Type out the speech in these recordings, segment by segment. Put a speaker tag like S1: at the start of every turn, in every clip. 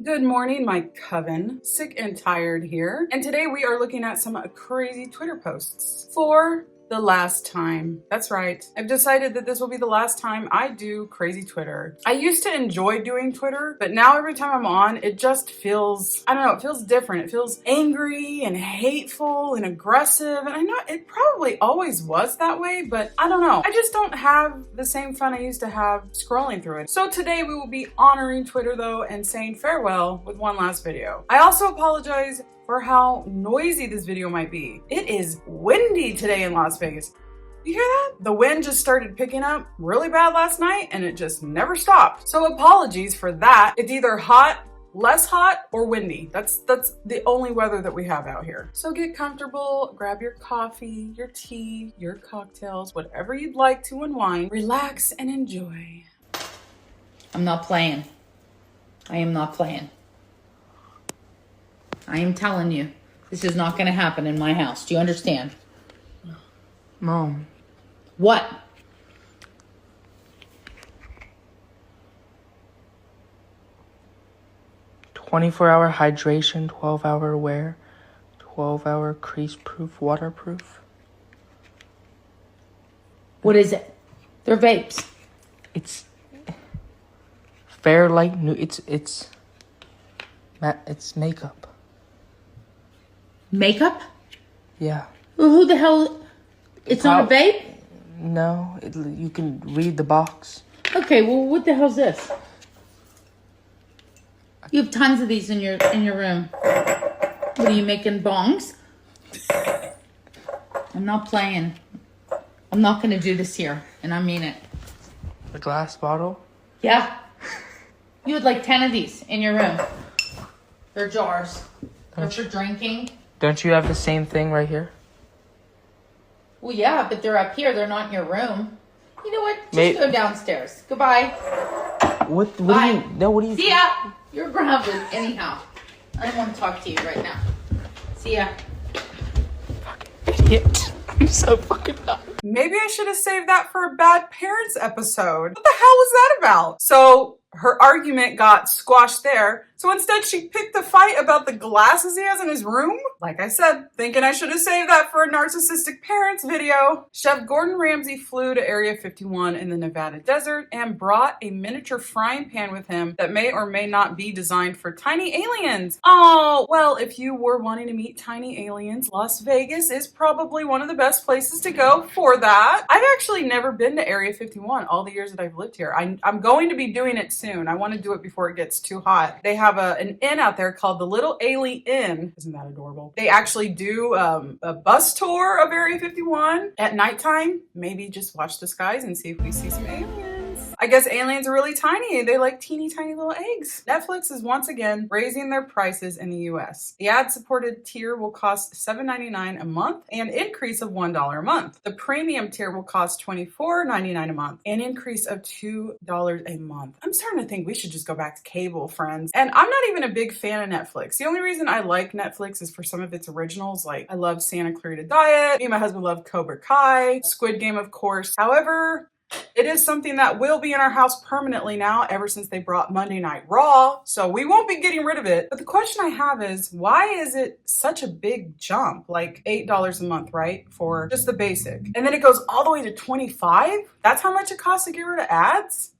S1: Good morning, my coven. Sick and tired here. And today we are looking at some crazy Twitter posts for the last time. That's right. I've decided that this will be the last time I do crazy Twitter. I used to enjoy doing Twitter, but now every time I'm on, it just feels, I don't know, it feels different. It feels angry and hateful and aggressive. And I know it probably always was that way, but I don't know. I just don't have the same fun I used to have scrolling through it. So today we will be honoring Twitter though and saying farewell with one last video. I also apologize for how noisy this video might be. It is windy today in Las Vegas. You hear that? The wind just started picking up really bad last night and it just never stopped. So apologies for that. It's either hot, less hot, or windy. That's the only weather that we have out here. So get comfortable, grab your coffee, your tea, your cocktails, whatever you'd like to unwind, relax and enjoy.
S2: I'm not playing. I am not playing. I am telling you, this is not going to happen in my house. Do you understand?
S3: Mom.
S2: What?
S3: "24-hour hydration, 12-hour wear, 12-hour crease-proof, waterproof."
S2: What is it? They're vapes.
S3: It's Fairlight new. It's makeup.
S2: Makeup?
S3: Yeah.
S2: Well, who the hell? It's not a vape?
S3: No, you can read the box.
S2: Okay, well, what the hell's this? You have tons of these in your room. What are you making, bongs? I'm not playing. I'm not going to do this here, and I mean it.
S3: The glass bottle.
S2: Yeah. You had like 10 of these in your room. They're jars. They're for drinking.
S3: Don't you have the same thing right here?
S2: Well, yeah, but they're up here. They're not in your room. You know what? Just go downstairs. Goodbye.
S3: What
S2: Bye.
S3: What do you?
S2: See ya. You're grounded anyhow. I don't want to talk to you right now. See ya.
S3: Idiot. I'm so fucking done.
S1: Maybe I should have saved that for a bad parents episode. What the hell was that about? So her argument got squashed there. So instead she picked a fight about the glasses he has in his room? Like I said, thinking I should have saved that for a narcissistic parents video. Chef Gordon Ramsay flew to Area 51 in the Nevada desert and brought a miniature frying pan with him that may or may not be designed for tiny aliens. Oh, well, if you were wanting to meet tiny aliens, Las Vegas is probably one of the best places to go for that. I've actually never been to Area 51 all the years that I've lived here. I'm going to be doing it soon. I want to do it before it gets too hot. They have an inn out there called the Little Ailey Inn. Isn't that adorable? They actually do a bus tour of Area 51 at nighttime. Maybe just watch the skies and see if we see some aliens. I guess aliens are really tiny. They like teeny tiny little eggs. Netflix is once again raising their prices in the US. The ad-supported tier will cost $7.99 a month, an increase of $1 a month. The premium tier will cost $24.99 a month, an increase of $2 a month. I'm starting to think we should just go back to cable, friends. And I'm not even a big fan of Netflix. The only reason I like Netflix is for some of its originals. Like I love Santa Clarita Diet. Me and my husband love Cobra Kai, Squid Game, of course. However, it is something that will be in our house permanently now ever since they brought Monday Night Raw, so we won't be getting rid of it. But the question I have is, why is it such a big jump? Like $8 a month, right? For just the basic. And then it goes all the way to $25? That's how much it costs to get rid of ads?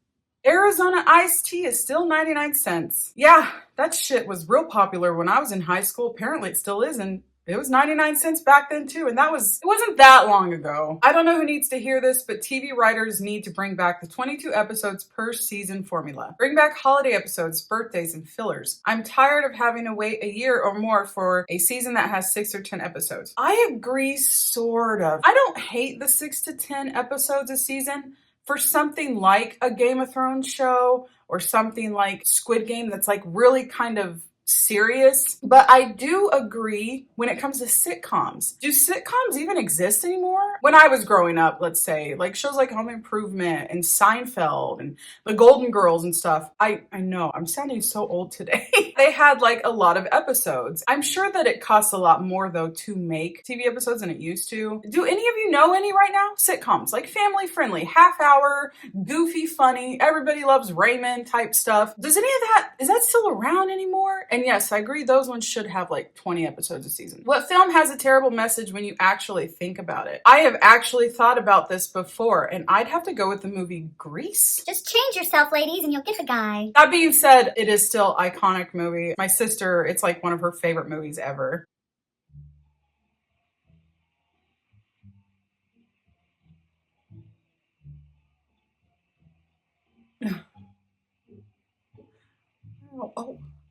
S1: Arizona iced tea is still 99 cents. Yeah, that shit was real popular when I was in high school. Apparently it still is, and it was 99 cents back then too, and it wasn't that long ago. I don't know who needs to hear this, but TV writers need to bring back the 22 episodes per season formula. Bring back holiday episodes, birthdays, and fillers. I'm tired of having to wait a year or more for a season that has 6 or 10 episodes. I agree, sort of. I don't hate the 6 to 10 episodes a season for something like a Game of Thrones show or something like Squid Game that's like really kind of serious, but I do agree when it comes to sitcoms. Do sitcoms even exist anymore? When I was growing up, let's say, like shows like Home Improvement and Seinfeld and The Golden Girls and stuff. I know, I'm sounding so old today. They had like a lot of episodes. I'm sure that it costs a lot more though to make TV episodes than it used to. Do any of you know any right now? Sitcoms, like family friendly, half hour, goofy, funny, everybody loves Raymond type stuff. Does any of that, is that still around anymore? And yes, I agree, those ones should have like 20 episodes a season. What film has a terrible message when you actually think about it? I have actually thought about this before, and I'd have to go with the movie Grease.
S4: Just change yourself, ladies, and you'll get the guy.
S1: That being said, it is still an iconic movie. My sister, it's like one of her favorite movies ever.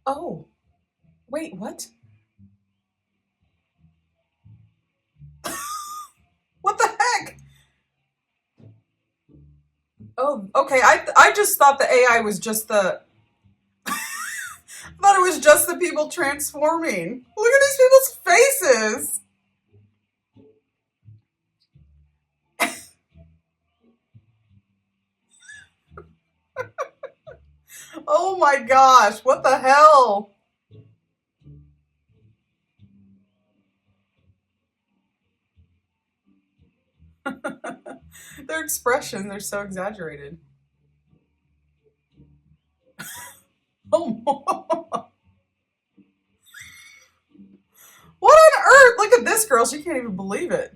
S1: Oh. Wait, what? What the heck? Oh, okay. I just thought the AI was just the... I thought it was just the people transforming. Look at these people's faces. Oh my gosh, what the hell? Their expressions are so exaggerated. Oh, what on earth? Look at this girl. She can't even believe it.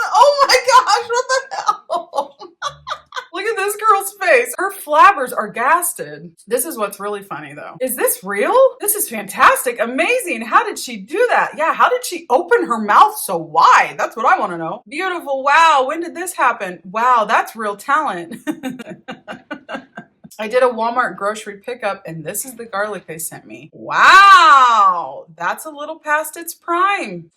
S1: Oh my gosh, what the hell? Look at this girl's face. Her flabbers are gasted. This is what's really funny though. Is this real? This is fantastic. Amazing. How did she do that? Yeah, how did she open her mouth so wide? That's what I want to know. Beautiful. Wow, when did this happen? Wow, that's real talent. I did a Walmart grocery pickup and this is the garlic they sent me. Wow, that's a little past its prime.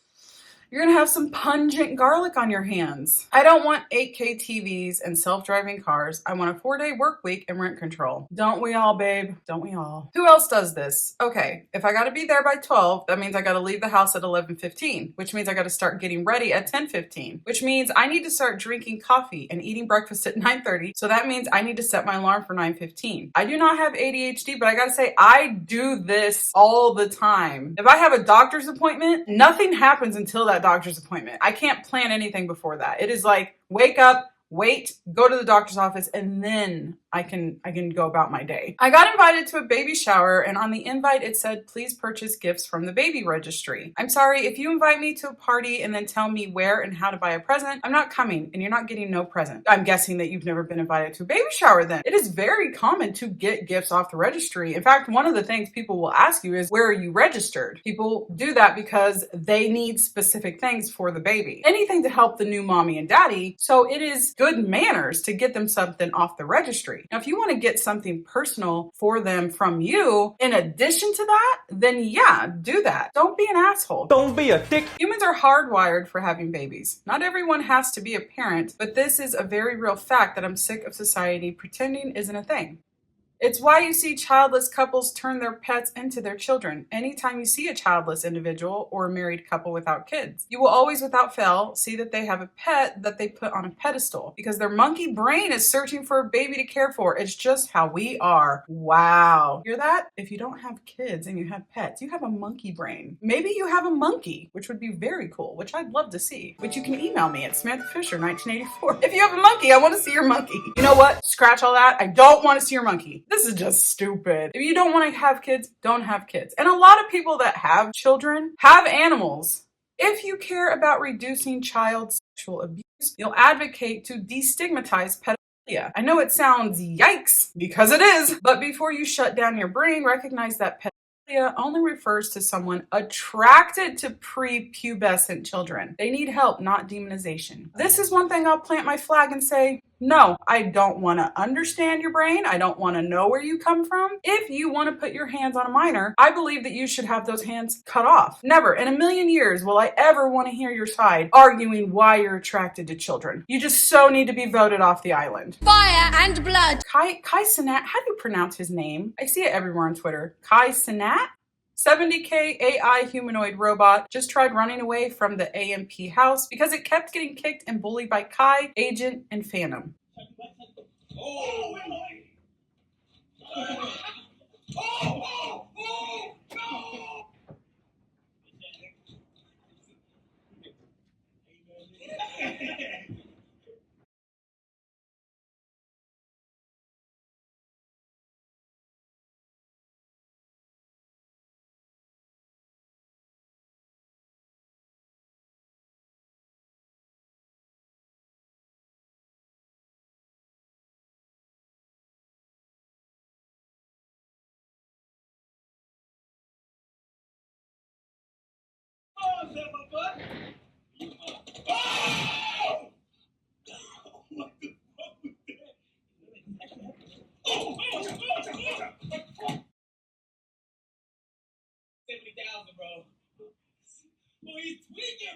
S1: You're gonna have some pungent garlic on your hands. I don't want 8K TVs and self-driving cars. I want a 4-day work week and rent control. Don't we all, babe? Don't we all? Who else does this? Okay, if I gotta be there by 12, that means I gotta leave the house at 11:15, which means I gotta start getting ready at 10:15, which means I need to start drinking coffee and eating breakfast at 9:30. So that means I need to set my alarm for 9:15. I do not have ADHD, but I gotta say, I do this all the time. If I have a doctor's appointment, nothing happens until that doctor's appointment. I can't plan anything before that. It is like, wake up, wait, go to the doctor's office, and then I can go about my day. I got invited to a baby shower, and on the invite it said, please purchase gifts from the baby registry. I'm sorry, if you invite me to a party and then tell me where and how to buy a present, I'm not coming, and you're not getting no present. I'm guessing that you've never been invited to a baby shower then. It is very common to get gifts off the registry. In fact, one of the things people will ask you is, where are you registered? People do that because they need specific things for the baby. Anything to help the new mommy and daddy, so it is good manners to get them something off the registry. Now, if you want to get something personal for them from you, in addition to that, then yeah, do that. Don't be an asshole.
S5: Don't be a dick.
S1: Humans are hardwired for having babies. Not everyone has to be a parent, but this is a very real fact that I'm sick of society pretending isn't a thing. It's why you see childless couples turn their pets into their children. Anytime you see a childless individual or a married couple without kids, you will always, without fail, see that they have a pet that they put on a pedestal because their monkey brain is searching for a baby to care for. It's just how we are. Wow. Hear that? If you don't have kids and you have pets, you have a monkey brain. Maybe you have a monkey, which would be very cool, which I'd love to see. But you can email me at SamanthaFisher1984. If you have a monkey, I want to see your monkey. You know what? Scratch all that. I don't want to see your monkey. This is just stupid. If you don't want to have kids, don't have kids. And a lot of people that have children have animals. If you care about reducing child sexual abuse, you'll advocate to destigmatize pedophilia. I know it sounds yikes, because it is, but before you shut down your brain, recognize that pedophilia only refers to someone attracted to prepubescent children. They need help, not demonization. This is one thing I'll plant my flag and say, No, I don't want to understand your brain. I don't want to know where you come from. If you want to put your hands on a minor, I believe that you should have those hands cut off. Never in a million years will I ever want to hear your side arguing why you're attracted to children. You just so need to be voted off the island.
S5: Fire and blood.
S1: Kai Cenat, how do you pronounce his name? I see it everywhere on Twitter. Kai Cenat? 70K AI humanoid robot just tried running away from the AMP house because it kept getting kicked and bullied by Kai, Agent, and Phantom.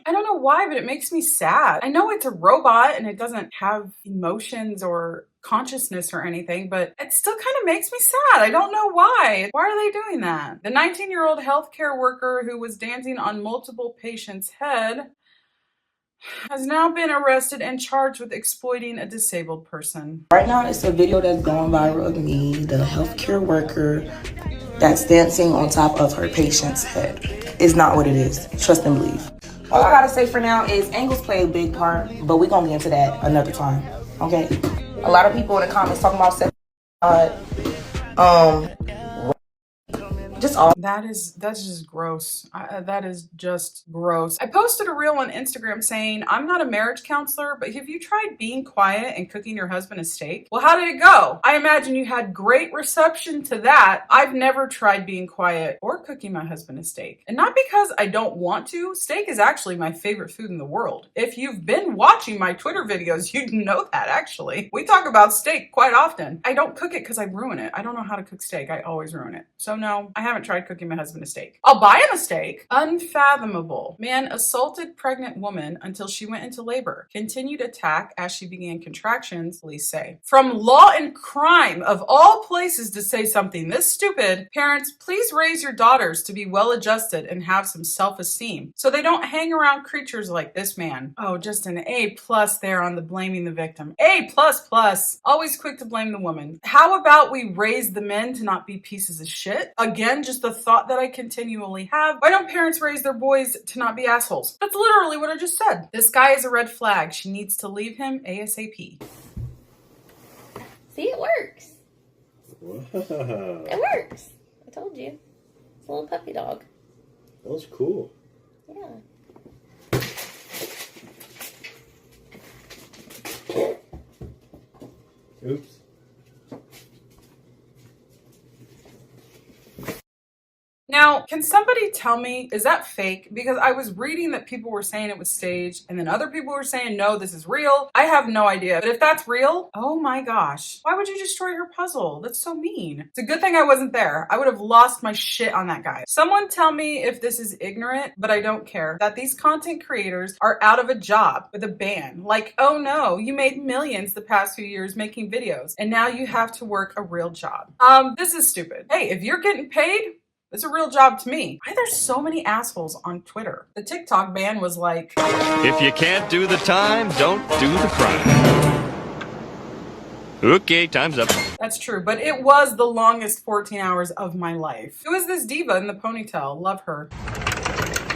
S1: I don't know why, but it makes me sad. I know it's a robot and it doesn't have emotions or consciousness or anything, but it still kind of makes me sad. I don't know why. Why are they doing that? The 19-year-old healthcare worker who was dancing on multiple patients' head has now been arrested and charged with exploiting a disabled person.
S6: Right now, it's a video that's going viral of me, the healthcare worker that's dancing on top of her patient's head. It's not what it is. Trust and believe. All I gotta say for now is angles play a big part, but we're gonna get into that another time, okay? A lot of people in the comments talking about sex, just all.
S1: That's just gross. That is just gross. I posted a reel on Instagram saying, I'm not a marriage counselor, but have you tried being quiet and cooking your husband a steak? Well, how did it go? I imagine you had great reception to that. I've never tried being quiet or cooking my husband a steak. And not because I don't want to. Steak is actually my favorite food in the world. If you've been watching my Twitter videos, you'd know that actually. We talk about steak quite often. I don't cook it because I ruin it. I don't know how to cook steak. I always ruin it. So no, I haven't tried cooking my husband a steak. I'll buy him a steak. Unfathomable. Man assaulted pregnant woman until she went into labor. Continued attack as she began contractions, police say. From Law and Crime, of all places to say something this stupid, parents, please raise your daughters to be well-adjusted and have some self-esteem so they don't hang around creatures like this man. Oh, just an A+ there on the blaming the victim. A++. Always quick to blame the woman. How about we raise the men to not be pieces of shit? Again, just the thought that I continually have. Why don't parents raise their boys to not be assholes? That's literally what I just said. This guy is a red flag. She needs to leave him ASAP.
S7: See, it works.
S8: Wow.
S7: It works. I told you. It's a little puppy dog.
S8: That was cool.
S7: Yeah.
S8: Oops.
S1: Now, can somebody tell me, is that fake? Because I was reading that people were saying it was staged, and then other people were saying, no, this is real. I have no idea. But if that's real, oh my gosh, why would you destroy her puzzle? That's so mean. It's a good thing I wasn't there. I would have lost my shit on that guy. Someone tell me if this is ignorant, but I don't care, that these content creators are out of a job with a ban. Like, oh no, you made millions the past few years making videos, and now you have to work a real job. This is stupid. Hey, if you're getting paid, it's a real job to me. Why are there so many assholes on Twitter? The TikTok ban was like,
S9: if you can't do the time, don't do the crime. Okay, time's up.
S1: That's true, but it was the longest 14 hours of my life. Who is this diva in the ponytail? Love her.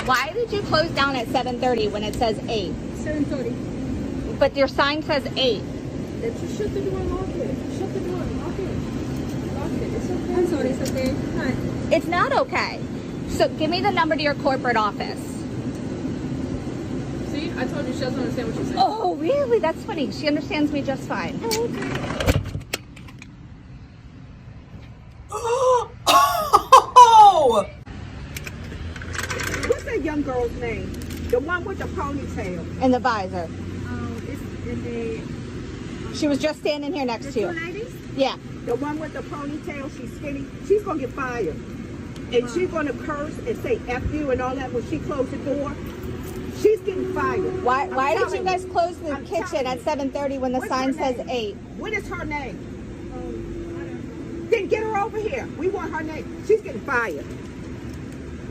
S4: Why did you close down at 7:30 when it says 8?
S10: 7:30.
S4: But your sign says 8.
S10: Then just shut the door and lock it. Shut the door and lock it. Lock it. It's okay. I'm sorry, it's okay. Hi.
S4: It's not okay. So give me the number to your corporate office.
S10: See, I told you she doesn't understand what you're saying.
S4: Oh, really? That's funny. She understands me just fine.
S10: Oh, okay.
S1: Oh!
S11: What's that young girl's name? The one with the ponytail.
S4: And the visor.
S10: It's in the
S4: She was just standing here next to you.
S10: Ladies?
S4: Yeah.
S10: The one with the ponytail, she's skinny. She's gonna get fired. And she's gonna curse and say F you and all that when she closed the door. She's getting fired.
S4: Why did you guys close the kitchen at 7:30 when the sign says 8?
S10: What is her name? Then get her over here. We want her name. She's getting fired.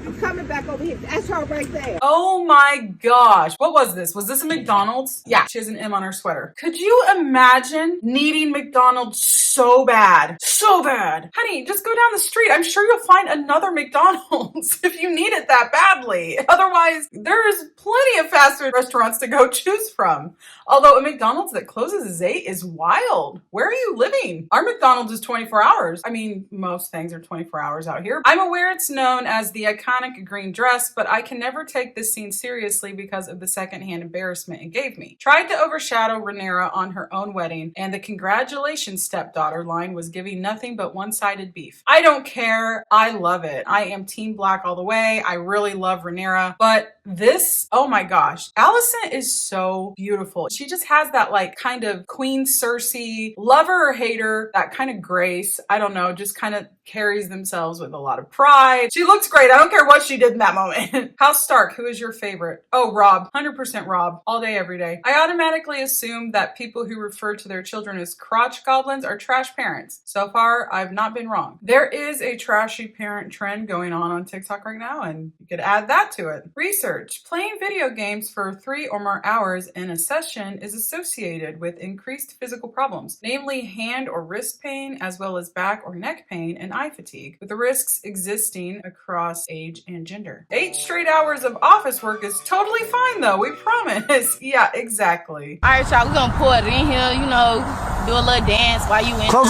S10: I'm coming back over here. That's her right there.
S1: Oh my gosh. What was this? Was this a McDonald's? Yeah, she has an M on her sweater. Could you imagine needing McDonald's so bad? So bad. Honey, just go down the street. I'm sure you'll find another McDonald's if you need it that badly. Otherwise, there's plenty of fast food restaurants to go choose from. Although a McDonald's that closes at 8 is wild. Where are you living? Our McDonald's is 24 hours. I mean, most things are 24 hours out here. I'm aware it's known as the iconic green dress, but I can never take this scene seriously because of the secondhand embarrassment it gave me. Tried to overshadow Rhaenyra on her own wedding, and the congratulations stepdaughter line was giving nothing but one-sided beef. I don't care. I love it. I am team black all the way. I really love Rhaenyra, but this, oh my gosh. Alicent is so beautiful. She just has that like kind of Queen Cersei, lover or hater, that kind of grace. I don't know, just kind of carries themselves with a lot of pride. She looks great. I don't care what she did in that moment. House Stark, who is your favorite? Oh, Rob. 100% Rob. All day, every day. I automatically assume that people who refer to their children as crotch goblins are trash parents. So far, I've not been wrong. There is a trashy parent trend going on TikTok right now, and you could add that to it. Research. Playing video games for 3 or more hours in a session is associated with increased physical problems, namely hand or wrist pain, as well as back or neck pain and eye fatigue, with the risks existing across age and gender. 8 straight hours of office work is totally fine though, we promise. Yeah, exactly.
S2: All right, y'all, we're gonna pour it in here, you know, do a little dance while you in.
S5: Close.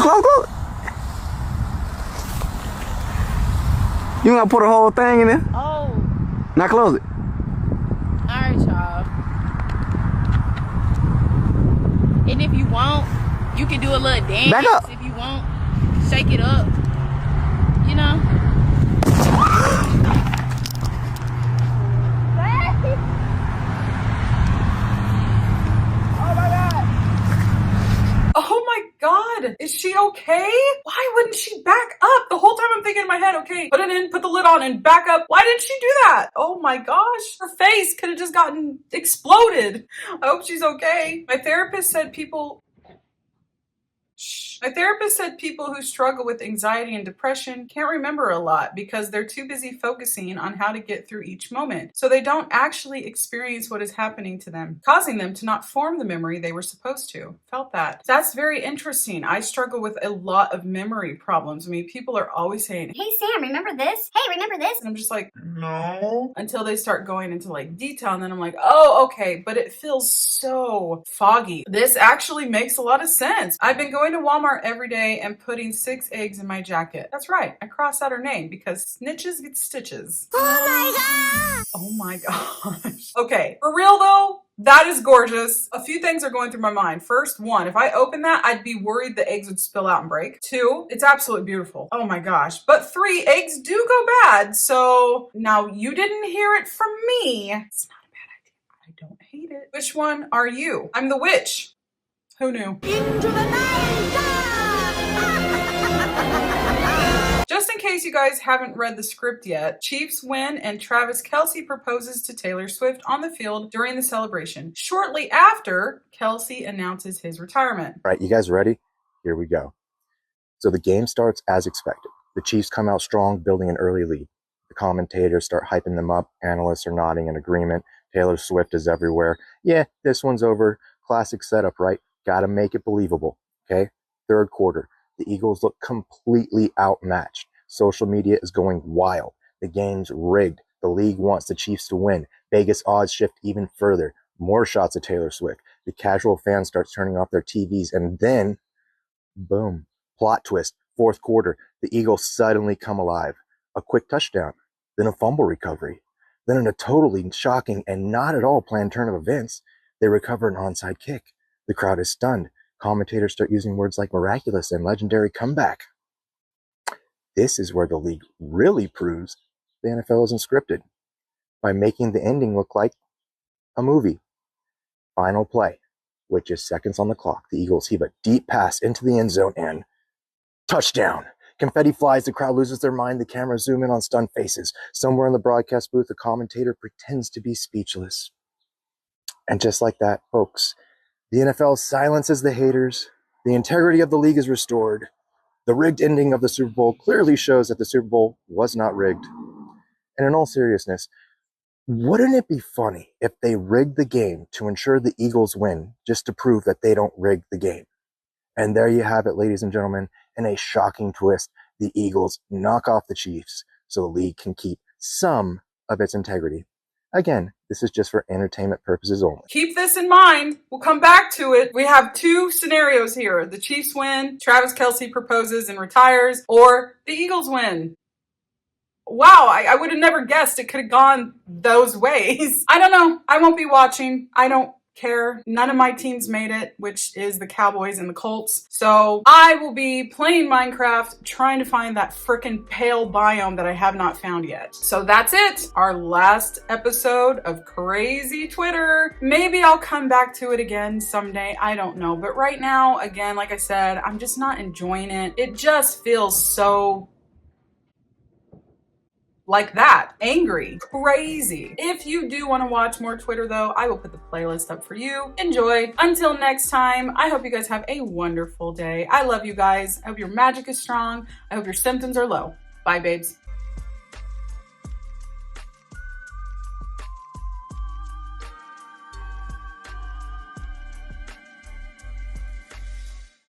S5: You gonna put a whole thing in there?
S2: Oh.
S5: Now close it.
S2: All right, y'all. And if you want, you can do a little dance.
S5: Back up.
S2: If you want, shake it up. You know.
S1: Oh my God, is she okay? Why wouldn't she back up? The whole time I'm thinking in my head, okay, put it in, put the lid on and back up. Why didn't she do that? Oh my gosh, her face could have just gotten exploded. I hope she's okay. My therapist said people who struggle with anxiety and depression can't remember a lot because they're too busy focusing on how to get through each moment. So they don't actually experience what is happening to them, causing them to not form the memory they were supposed to. Felt that. That's very interesting. I struggle with a lot of memory problems. I mean, people are always saying,
S7: Hey Sam, remember this? Hey, remember this?
S1: and I'm just like, no. Until they start going into like detail, and then I'm like, oh, okay, but it feels so foggy. This actually makes a lot of sense. I've been going to Walmart every day and putting 6 eggs in my jacket. That's right. I crossed out her name because snitches get stitches. Oh my gosh. Okay, for real though, that is gorgeous. A few things are going through my mind. First, 1, if I open that, I'd be worried the eggs would spill out and break. 2, it's absolutely beautiful. Oh my gosh. But 3, eggs do go bad. So now you didn't hear it from me. It's not a bad idea. I don't hate it. Which one are you? I'm the witch. Who knew? Just in case you guys haven't read the script yet, Chiefs win and Travis Kelce proposes to Taylor Swift on the field during the celebration. Shortly after, Kelce announces his retirement.
S11: All right, you guys ready? Here we go. So the game starts as expected. The Chiefs come out strong, building an early lead. The commentators start hyping them up. Analysts are nodding in agreement. Taylor Swift is everywhere. Yeah, this one's over. Classic setup, right? Gotta make it believable, okay? Third quarter, the Eagles look completely outmatched. Social media is going wild. The game's rigged. The league wants the Chiefs to win. Vegas odds shift even further. More shots of Taylor Swift. The casual fans start turning off their TVs, and then, boom, plot twist. Fourth quarter, the Eagles suddenly come alive. A quick touchdown, then a fumble recovery. Then in a totally shocking and not at all planned turn of events, they recover an onside kick. The crowd is stunned. Commentators start using words like miraculous and legendary comeback. This is where the league really proves the NFL isn't scripted by making the ending look like a movie. Final play. With just seconds on the clock, the Eagles heave a deep pass into the end zone and touchdown. Confetti flies, the crowd loses their mind, the cameras zoom in on stunned faces. Somewhere in the broadcast booth, a commentator pretends to be speechless. And just like that, folks, the NFL silences the haters, the integrity of the league is restored. The rigged ending of the Super Bowl clearly shows that the Super Bowl was not rigged. And in all seriousness, wouldn't it be funny if they rigged the game to ensure the Eagles win, just to prove that they don't rig the game? And there you have it, ladies and gentlemen. In a shocking twist, the Eagles knock off the Chiefs so the league can keep some of its integrity. Again, this is just for entertainment purposes only.
S1: Keep this in mind. We'll come back to it. We have two scenarios here. The Chiefs win, Travis Kelce proposes and retires, or the Eagles win. Wow, I would have never guessed it could have gone those ways. I don't know. I won't be watching. I don't care. None of my teams made it, which is the Cowboys and the Colts. So I will be playing Minecraft, trying to find that frickin' pale biome that I have not found yet. So that's it. Our last episode of Crazy Twitter. Maybe I'll come back to it again someday. I don't know. But right now, again, like I said, I'm just not enjoying it. It just feels so like that, angry, crazy. If you do want to watch more Twitter though, I will put the playlist up for you. Enjoy. Until next time, I hope you guys have a wonderful day. I love you guys. I hope your magic is strong. I hope your symptoms are low. Bye, babes.